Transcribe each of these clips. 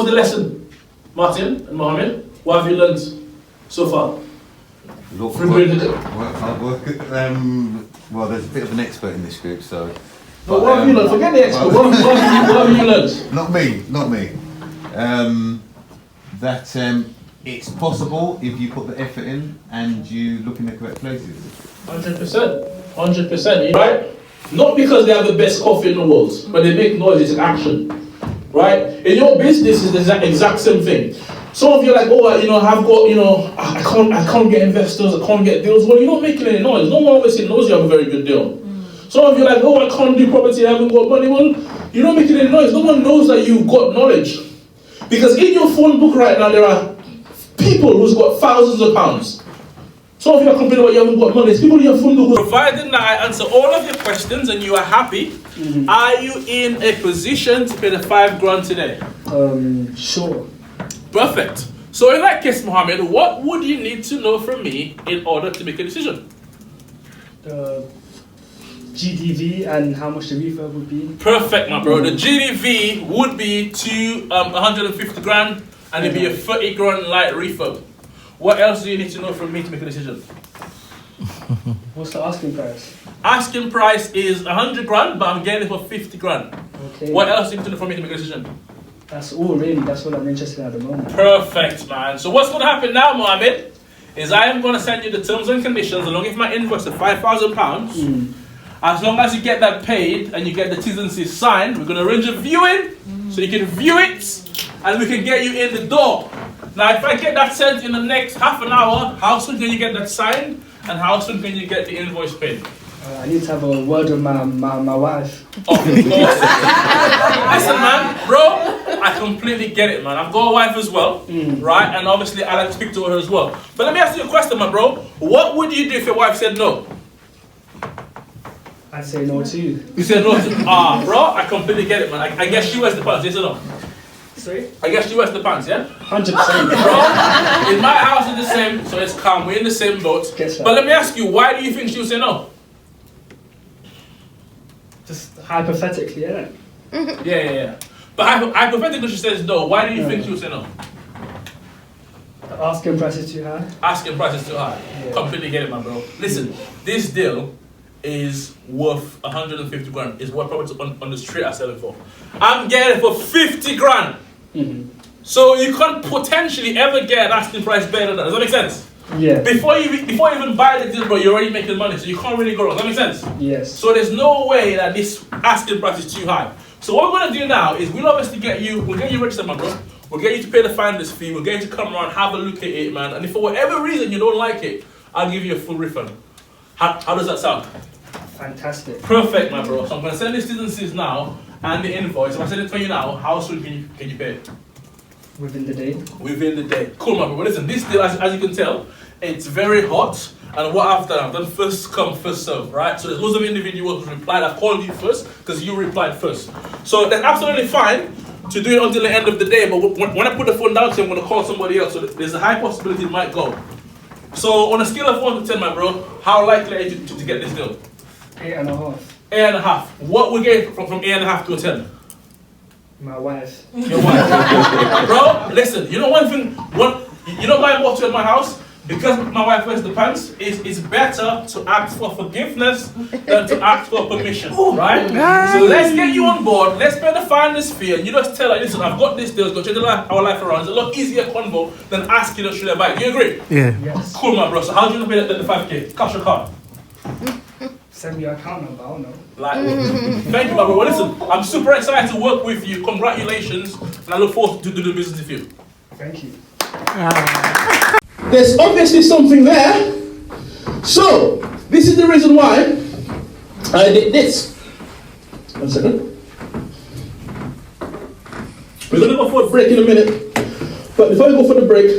the lesson, Martin and Mohammed? What have you learned so far? Look, hard work. Well, there's a bit of an expert in this group, so. But what have you learned? Forget the expert. What have you learned? Not me. That it's possible if you put the effort in and you look in the correct places. 100%, right? Not because they have the best coffee in the world, but they make noise, it's action, right? In your business, it's the exact same thing. Some of you are like, oh, I've got, I can't get investors, I can't get deals. Well, you're not making any noise. No one obviously knows you have a very good deal. Some of you are like, oh, I can't do property, I haven't got money. Well, you're not making any noise. No one knows that you've got knowledge. Because in your phone book right now, there are people who's got thousands of pounds. Some of you are complaining about you haven't got money. There's people in your phone book. Provided that I answer all of your questions and you are happy, are you in a position to pay the $5,000 today? Sure. Perfect. So in that case, Mohammed, what would you need to know from me in order to make a decision? The GDV and how much the refurb would be. Perfect, my bro. The GDV would be to $150,000 and it'd be a $30,000 light refurb. What else do you need to know from me to make a decision? What's the asking price? Asking price is $100,000, but I'm getting it for $50,000. Okay. What else do you need to know from me to make a decision? That's all really. That's what I'm interested in at the moment. Perfect, man. So what's going to happen now, Mohammed, is I am going to send you the terms and conditions along with my invoice of £5,000. As long as you get that paid and you get the T's and C's signed, we're going to arrange a viewing so you can view it and we can get you in the door. Now, if I get that sent in the next half an hour, how soon can you get that signed and how soon can you get the invoice paid? I need to have a word with my wife. Of course. Listen, man, bro, I completely get it, man. I've got a wife as well, right? And obviously, I like to speak to her as well. But let me ask you a question, my bro. What would you do if your wife said no? I'd say no too. You said no to bro, I completely get it, man. I guess she wears the pants, yes or no? Sorry? I guess she wears the pants, yeah? 100%. Bro, in my house it's the same, so it's calm. We're in the same boat. But let me ask you, why do you think she would say no? Just hypothetically, yeah. Yeah. But hypothetically she says no, why do you think she would say no? The asking price is too high. Asking price is too high. Yeah. Completely get it, man, bro. Listen, this deal is worth $150,000. Is what property on the street I sell it for. I'm getting it for $50,000. So you can't potentially ever get an asking price better than that. Does that make sense? Yeah. Before you even buy the deal, bro, you're already making money, so you can't really go wrong. Does that make sense? Yes. So there's no way that this asking price is too high. So what we're gonna do now is we'll obviously get you registered, man, bro. We'll get you to pay the finder's fee. We'll get you to come around, have a look at it, man. And if for whatever reason you don't like it, I'll give you a full refund. How does that sound? Fantastic. Perfect, my bro. So I'm gonna send the students now and the invoice. If I send it to you now, how soon can you pay it? Within the day. Within the day. Cool, my bro. Well, listen, this deal, as you can tell, it's very hot. And what I've done first come, first serve, right? So there's loads of individuals who replied. I've called you first because you replied first. So that's absolutely fine to do it until the end of the day. But when I put the phone down to you, I'm gonna call somebody else. So there's a high possibility it might go. So on a scale of 1 to 10, my bro, how likely are you to get this deal? 8.5. 8.5. What we get from 8.5 to a 10? My wife. Your wife. Bro, listen, you know one thing, you know why I'm watching at my house? Because my wife wears the pants, it's better to ask for forgiveness than to ask for permission, right? So let's get you on board, let's pay the finder's fee, and you just tell her, listen, I've got this deal, it's going to change our life around. It's a lot easier convo than asking her, should I buy it? Do you agree? Yeah. Yes. Cool, my bro. So how do you pay the 5K? Cash or card? Send me your account number, I don't know. Thank you, my bro. Well, listen, I'm super excited to work with you. Congratulations, and I look forward to do the business with you. Thank you. There's obviously something there. So, this is the reason why I did this. 1 second. We're going to go for a break in a minute. But before we go for the break,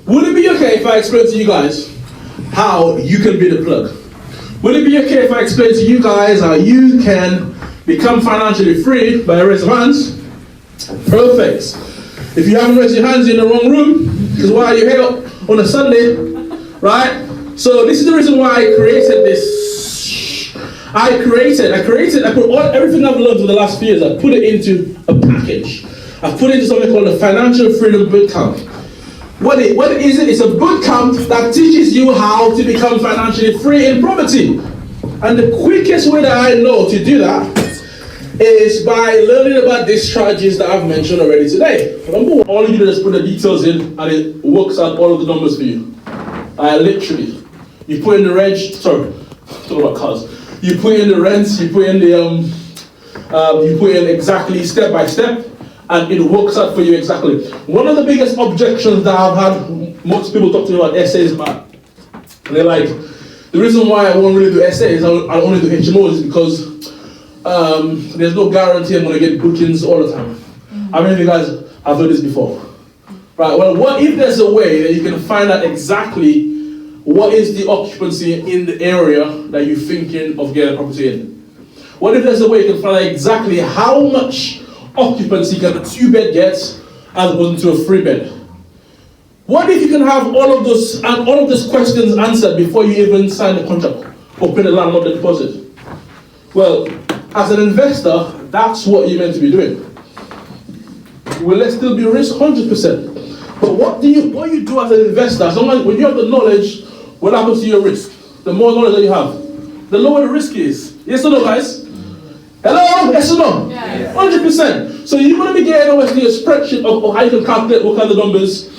would it be okay if I explain to you guys how you can be the plug? Would it be okay if I explain to you guys how you can become financially free by a raise of hands? Perfect. If you haven't raised your hands, you're in the wrong room. Because why are you here on a Sunday, right? So this is the reason why I created this. I put everything I've learned for the last few years, I put it into a package. I've put it into something called the Financial Freedom Bootcamp. What is it? It's a bootcamp that teaches you how to become financially free in property. And the quickest way that I know to do that is by learning about these strategies that I've mentioned already today. Number one, all you do is put the details in and it works out all of the numbers for you. Literally. You put in the rent, talking about cars. You put in the rents, you put in you put in exactly step by step, and it works out for you exactly. One of the biggest objections that I've had, most people talk to me about essays, but they're like, the reason why I won't really do essays, I only do HMOs is because there's no guarantee I'm going to get bookings all the time. How many of you guys have heard this before? Right, well, what if there's a way that you can find out exactly what is the occupancy in the area that you're thinking of getting a property in? What if there's a way you can find out exactly how much occupancy can a 2-bed get as opposed to a 3-bed? What if you can have all of those questions answered before you even sign the contract or pay the landlord the deposit? Well, as an investor, that's what you're meant to be doing. Will there still be risk? 100%. But what you do as an investor, as long as when you have the knowledge, what happens to your risk? The more knowledge that you have, the lower the risk is. Yes or no, guys? Hello? Yes or no? Yeah. 100%. So you're going to be getting obviously a spreadsheet of how you can calculate what kind of numbers.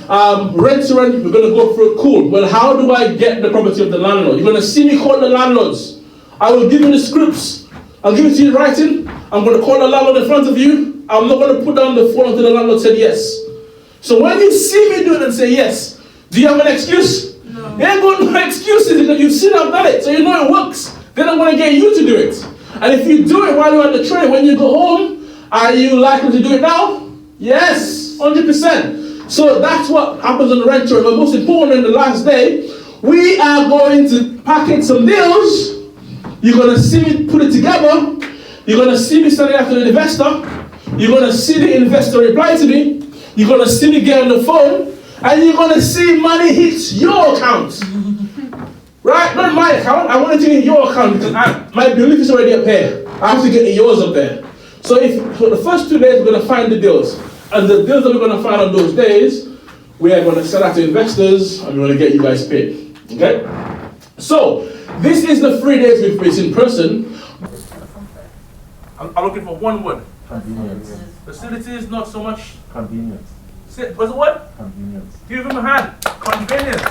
Rent to rent, we're going to go through it. Cool. Well, how do I get the property of the landlord? You're going to see me call the landlords. I will give you the scripts. I'll give it to you in writing. I'm going to call the landlord in front of you. I'm not going to put down the phone until the landlord said yes. So when you see me do it and say yes, do you have an excuse? No. You ain't got no excuses because you've seen I've done it, so you know it works. Then I'm going to get you to do it. And if you do it while you're at the train, when you go home, are you likely to do it now? Yes, 100%. So that's what happens on the rent room. But most important, in the last day, we are going to package some deals. You're going to see me put it together. You're going to see me standing after the investor. You're going to see the investor reply to me. You're going to see me get on the phone. And you're going to see money hit your account. Right? Not my account. I want it to hit your account because my belief is already up here. I have to get yours up there. So for the first 2 days, we're going to find the deals. And the deals that we're going to find on those days, we are going to sell out to investors and we're going to get you guys paid. Okay? So, this is the 3 days we've been in person. I'm looking for one word. Convenience. Facilities, not so much. Convenience. What's the word? Convenience. Give them a hand. Convenience.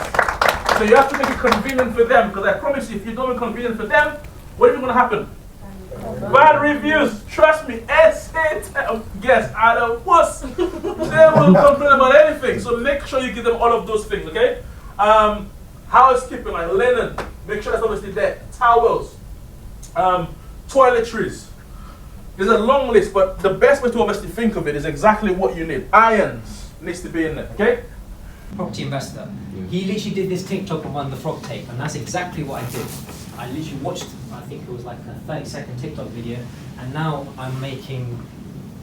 So you have to make it convenient for them, because I promise you, if you don't make it convenient for them, what is going to happen? Bad reviews. Trust me. Yes, I don't wuss. They will complain about anything. So make sure you give them all of those things, okay? Housekeeping, like linen. Make sure that's obviously there. Towels. Toiletries. There's a long list, but the best way to obviously think of it is exactly what you need. Irons needs to be in there, okay? Property investor. He literally did this TikTok on the frog tape, and that's exactly what I did. I literally watched, I think it was like a 30-second TikTok video, and now I'm making,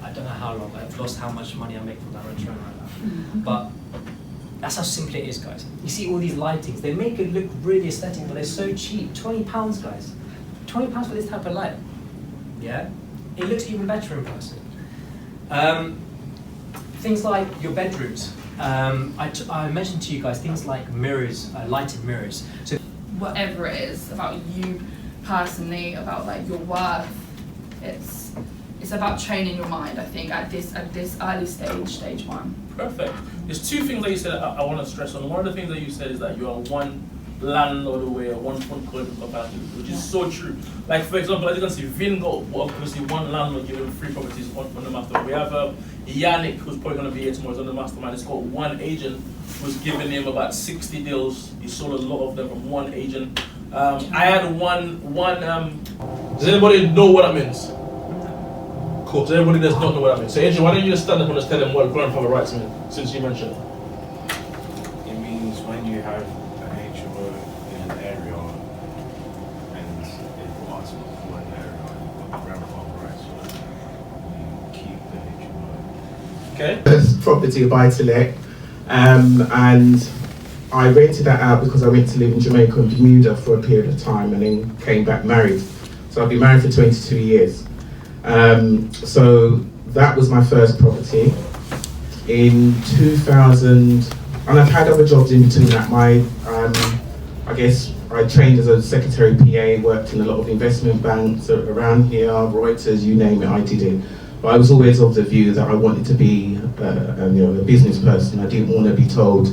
I don't know how long, I've lost how much money I make from that restaurant right now. But that's how simple it is, guys. You see all these lightings, they make it look really aesthetic, but they're so cheap. £20, guys. £20 for this type of light. Yeah? It looks even better in person. Things like your bedrooms. I mentioned to you guys things like mirrors, lighted mirrors. So whatever it is about you personally, about like your worth, it's about training your mind. I think at this early stage one. Perfect. There's two things that you said I want to stress on. One of the things that you said is that you are one landlord away, or one phone call capacity, which is so true. Like for example, as you can see, Vingo, obviously one landlord giving free properties on the mastermind. We have Yannick, who's probably going to be here tomorrow, is on the mastermind. It's called one agent, who's giving him about 60 deals. He sold a lot of them from one agent. I had one. Does anybody know what that means? Cool. So everybody does not know what that means. So Adrian, why don't you just stand up and just tell them what grandfather rights mean, since you mentioned it? It means when you have HMO in an area and it wants for an area and got grandfather rights, so you keep the HMO. Okay. This property buy to let, and I rented that out because I went to live in Jamaica and Bermuda for a period of time and then came back married. So I've been married for 22 years. So that was my first property. In 2000, and I've had other jobs in between that. I guess I trained as a secretary PA, worked in a lot of investment banks around here, Reuters, you name it, I did it. But I was always of the view that I wanted to be a business person. I didn't want to be told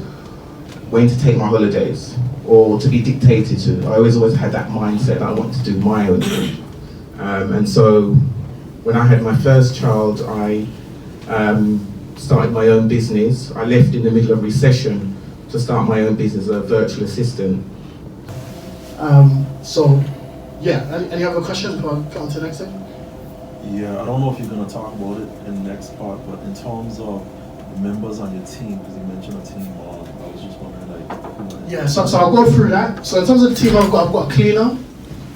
when to take my holidays or to be dictated to. I always had that mindset that I wanted to do my own thing. And so when I had my first child, I started my own business. I left in the middle of recession to start my own business as a virtual assistant. So, yeah, any other questions before I go on to the next thing? Yeah, I don't know if you're going to talk about it in the next part, but in terms of the members on your team, because you mentioned a team, I was just wondering, like, who yeah, so I'll go through that. So in terms of the team, I've got a cleaner,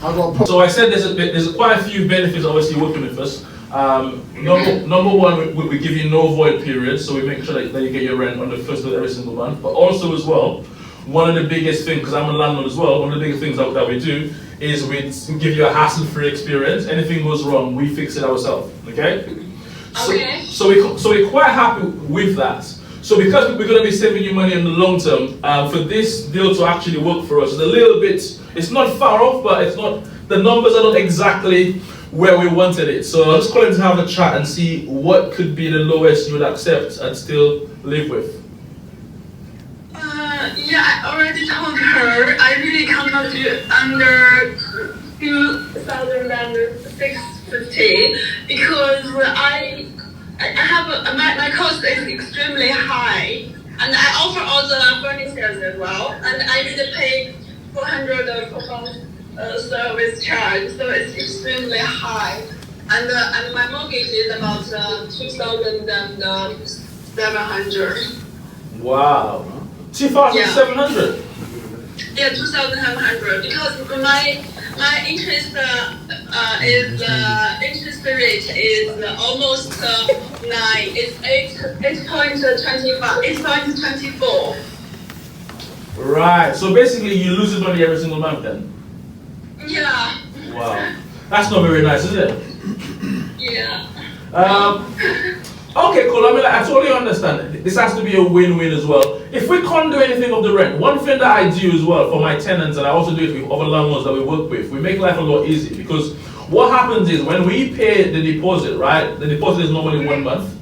I've got So I said there's quite a few benefits obviously working with us. Number one, we give you no void period, so we make sure that you get your rent on the first of every single month. But also as well, one of the biggest things, because I'm a landlord as well, one of the biggest things that we do is we give you a hassle-free experience. Anything goes wrong, we fix it ourselves. Okay? Okay. So we're quite happy with that. So because we're going to be saving you money in the long term, for this deal to actually work for us, it's a little bit, it's not far off, but it's not, the numbers are not exactly where we wanted it. So I'm just calling to have a chat and see what could be the lowest you would accept and still live with. Yeah, I already told her I really cannot do under 2,650 because I have my cost is extremely high, and I offer all the furnitures as well, and I need to pay 400 per month service charge, so it's extremely high, and my mortgage is about 2,700. Wow. 2,700? Yeah, 2,700, because my interest interest rate is almost 9. It's 8.24. Right. So basically, you lose money every single month then? Yeah. Wow. That's not very nice, is it? Yeah. Okay, cool. I mean, I totally understand. This has to be a win-win as well. If we can't do anything of the rent, one thing that I do as well for my tenants, and I also do it with other landlords that we work with, we make life a lot easier, because what happens is when we pay the deposit, right? The deposit is normally 1 month.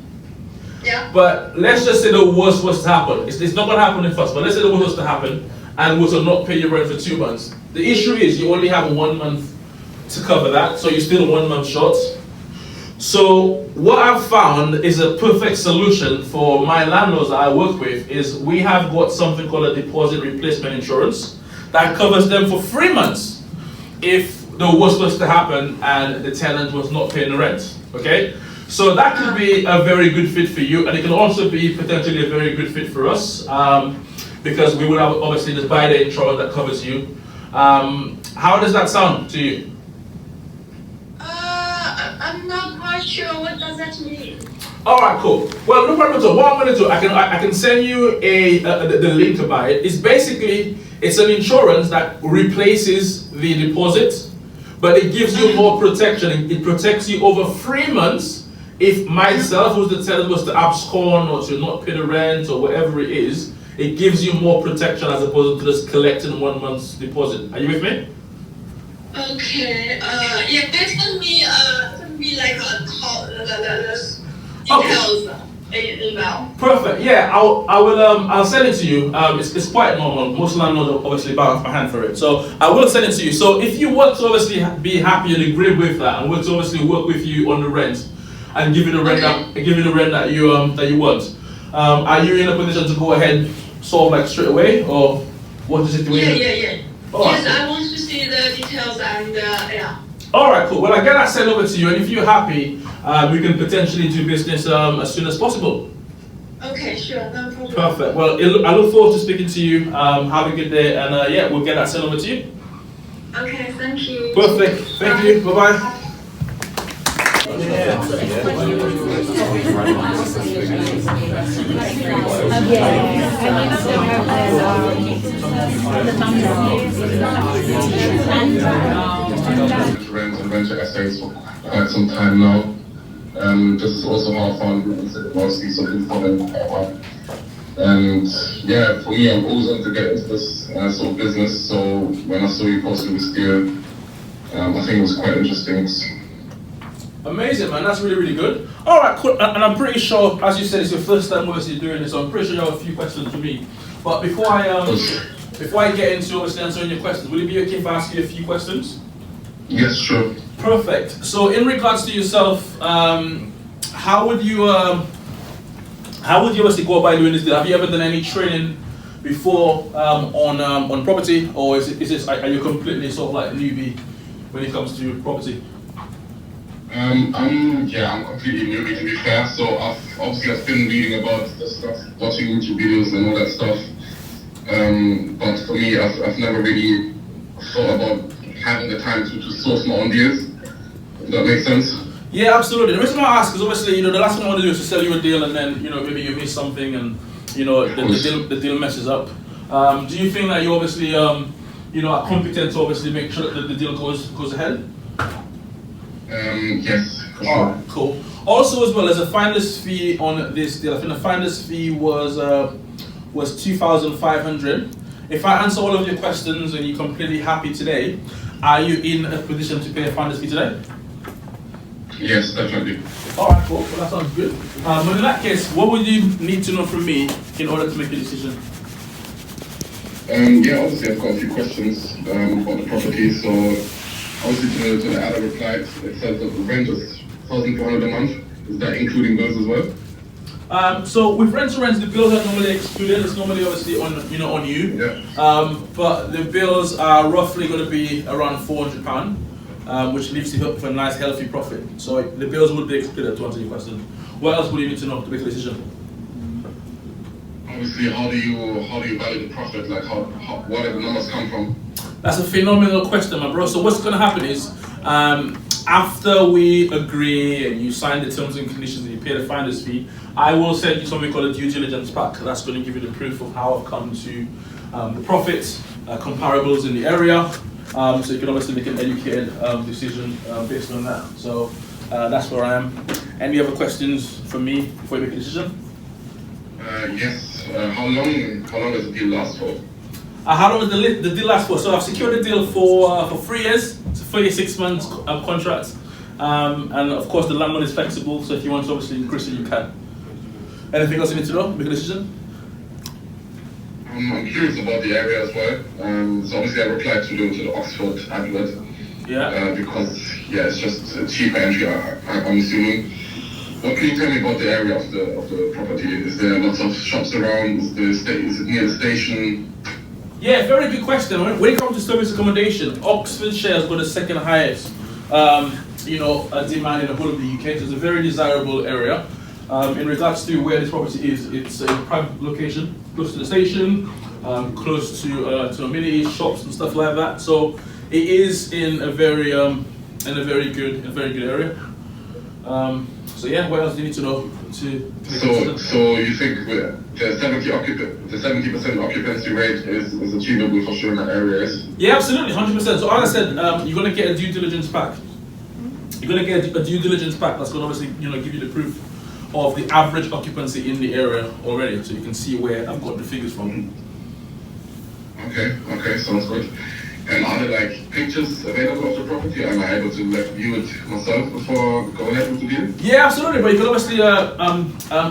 Yeah. But let's just say the worst was to happen. It's not going to happen in first, but let's say the worst was to happen and was to not pay your rent for 2 months. The issue is you only have 1 month to cover that, so you're still 1 month short. So what I've found is a perfect solution for my landlords that I work with is we have got something called a deposit replacement insurance that covers them for 3 months if the worst was to happen and the tenant was not paying the rent. Okay? So that could be a very good fit for you, and it can also be potentially a very good fit for us because we would have obviously this buy-day insurance that covers you. How does that sound to you? I'm not quite sure what does that mean. All right, cool. Well, no problem at all. What I'm going to do, I can send you the link to buy it. It's basically it's an insurance that replaces the deposit, but it gives you more protection. It protects you over 3 months. If myself, who's the tenant, was to abscond or to not pay the rent or whatever it is, it gives you more protection as opposed to just collecting 1 month's deposit. Are you with me? Okay. Yeah, they send me like a call, the details in email. Perfect. Yeah, I'll send it to you. It's quite normal. Most landlords are obviously bound for hand for it. So I will send it to you. So if you want to obviously be happy and agree with that, and want to obviously work with you on the rent and give you the rent that you want, are you in a position to go ahead sort of like straight away, or what is it doing? Yeah. Oh, Yes, I want to see the details and yeah. All right, cool. Well, I get that sent over to you, and if you're happy, we can potentially do business as soon as possible. Okay, sure, no problem. Perfect. Well, I look forward to speaking to you. Have a good day, and yeah, we'll get that sent over to you. Okay, thank you. Perfect. Thank you. Bye bye. Rent and venture estates for quite some time now. This is also how I found mostly something fun and fun. And yeah, for me, I'm always wanted to get into this sort of business. So when I saw you posting this deal, I think it was quite interesting. Amazing, man. That's really, really good. All right, cool. And I'm pretty sure, as you said, it's your first time obviously doing this, so I'm pretty sure you have a few questions for me. But before I get into obviously answering your questions, will it be okay if I ask you a few questions? Yes, sure. Perfect. So in regards to yourself, how would you obviously go about doing this deal? Have you ever done any training before on property, or are you completely sort of like newbie when it comes to property? I'm completely newbie, to be fair. So I've been reading about this stuff, watching YouTube videos and all that stuff. But for me, I've never really thought about having the time to source my own deals. If that makes sense. Yeah, absolutely. The reason I ask is obviously, the last thing I want to do is to sell you a deal and then, maybe you miss something and, the deal messes up. Do you think that you obviously, are competent to obviously make sure that the deal goes ahead? Yes, for sure. Alright, cool. Also, as well, as a finder's fee on this deal, I think the finder's fee was 2,500. If I answer all of your questions and you're completely happy today, are you in a position to pay a finder's fee today? Yes, definitely. Alright, cool. Well, that sounds good. But in that case, what would you need to know from me in order to make a decision? Obviously I've got a few questions about the property. So obviously to the other replied, it says that the rent is 1,200 a month. Is that including bills as well? So with rent to rent, the bills are normally excluded. It's normally obviously on you. Yeah. But the bills are roughly going to be around £400, which leaves you for a nice healthy profit. So the bills would be excluded, to answer your question. What else would you need to know to make a decision? Obviously, how do you value the profit? Like where do the numbers come from? That's a phenomenal question, my bro. So what's going to happen is, after we agree and you sign the terms and conditions and you pay the finder's fee, I will send you something called a due diligence pack. That's going to give you the proof of how I've come to the profits, comparables in the area, so you can obviously make an educated decision based on that. So that's where I am. Any other questions for me before you make a decision? Yes. How long does the deal last for? How long does the deal last for? So I've secured the deal for 3 years. It's a 36 months contract. And of course the landlord is flexible, so if you want to obviously increase it, you can. Anything else you need to know? Make a decision? I'm curious about the area as well. So obviously I replied to the Oxford advert. Yeah. Because it's just a cheaper entry, I'm assuming. What can you tell me about the area of the property? Is there lots of shops around? Is it near the station? Yeah, very good question. When it comes to service accommodation, Oxfordshire has got the second highest, demand in the whole of the UK. So it's a very desirable area. In regards to where this property is, it's a prime location, close to the station, close to amenities, shops and stuff like that. So it is in a very good area. So yeah, what else do you need to know to? So you think the 70% occupancy rate is achievable for sure in that area? Yes? Yeah, absolutely, 100%. So as I said, you're gonna get a due diligence pack. You're gonna get a due diligence pack that's gonna obviously give you the proof of the average occupancy in the area already, so you can see where I've got the figures from. Okay, sounds good. And are there pictures available of the property? Am I able to view it myself before going ahead with the deal? Yeah, absolutely. But you can obviously,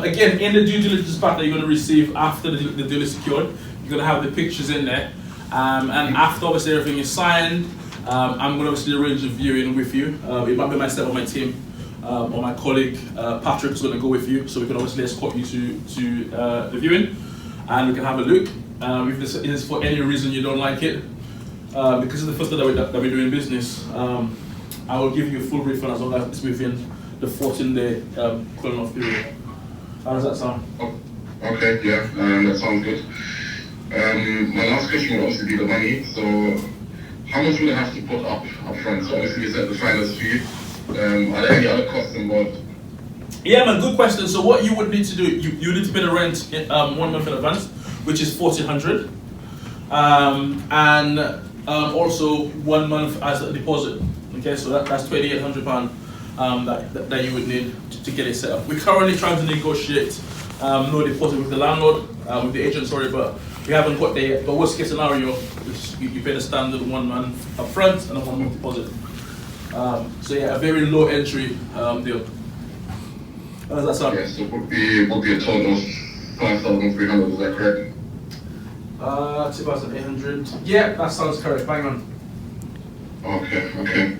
again, in the due diligence pack that you're going to receive after the deal is secured, you're going to have the pictures in there. And after obviously everything is signed, I'm going to obviously arrange a viewing with you. It might be myself or my team, or my colleague Patrick is going to go with you, so we can obviously escort you to the viewing, and we can have a look. If this is for any reason you don't like it, because it's the first day that we're doing business, I will give you a full refund as long as it's within the 14-day cooling off period. How does that sound? Okay, yeah, that sounds good. My last question will obviously be the money. So how much would I have to put up front? So obviously you said the finder's fee. Are there any other costs involved? Yeah, man, good question. So what you would need to do, you need to pay the rent 1 month in advance, which is $1,400. And also 1 month as a deposit. Okay, so that's £2,800. that you would need to get it set up. We're currently trying to negotiate no deposit with the landlord, with the agent, sorry, but we haven't got there yet. But worst case scenario, you pay the standard 1 month up front and a 1 month deposit. So yeah, a very low entry deal. How does that sound? Yes, so would be a total of 5,300, is that correct? 2,800. Yeah, that sounds correct. Bang on. Okay.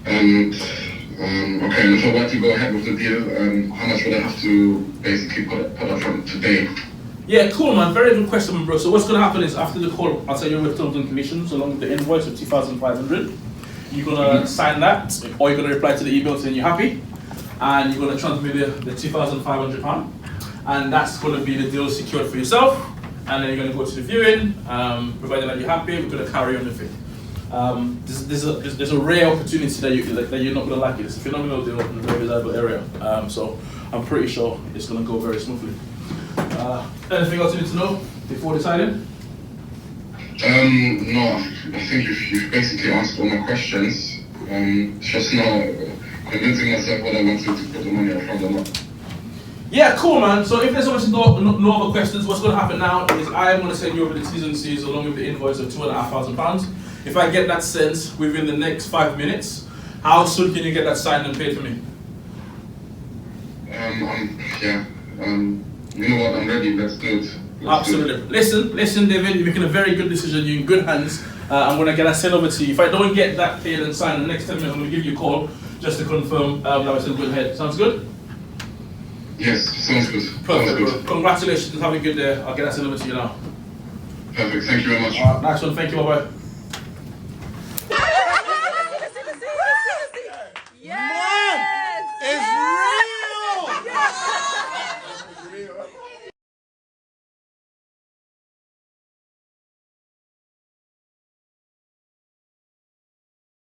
And okay, and if I were to go ahead with the deal, how much would I have to basically put up front today? Yeah, cool, man. Very good question, bro. So what's going to happen is after the call, I'll send you over terms and conditions along with the invoice of 2,500. You're going to sign that, or you're going to reply to the email saying you're happy, and you're going to transmit the £2,500, and that's going to be the deal secured for yourself. And then you're going to go to the viewing, provided that you're happy. We're going to carry on with it. There's a rare opportunity that you're not going to like it. It's a phenomenal deal in a very desirable area. So I'm pretty sure it's going to go very smoothly. Anything else you need to know before deciding? No, I think you've basically answered all my questions. Just now convincing myself whether I want to put the money up front or not. Yeah, cool, man. So if there's obviously no other questions, what's going to happen now is I am going to send you over the T's and C's along with the invoice of £2,500. If I get that sent within the next 5 minutes, how soon can you get that signed and paid for me? You know what, I'm ready, let's do it. Absolutely. Listen, David, you're making a very good decision. You're in good hands. I'm going to get that sent over to you. If I don't get that paid and signed in the next 10 minutes, I'm going to give you a call just to confirm that it's in good head. Sounds good? Yes, sounds good. Perfect, bro. Congratulations. Have a good day. I'll get that sent over to you now. Perfect. Thank you very much. Nice one. Thank you. Bye-bye.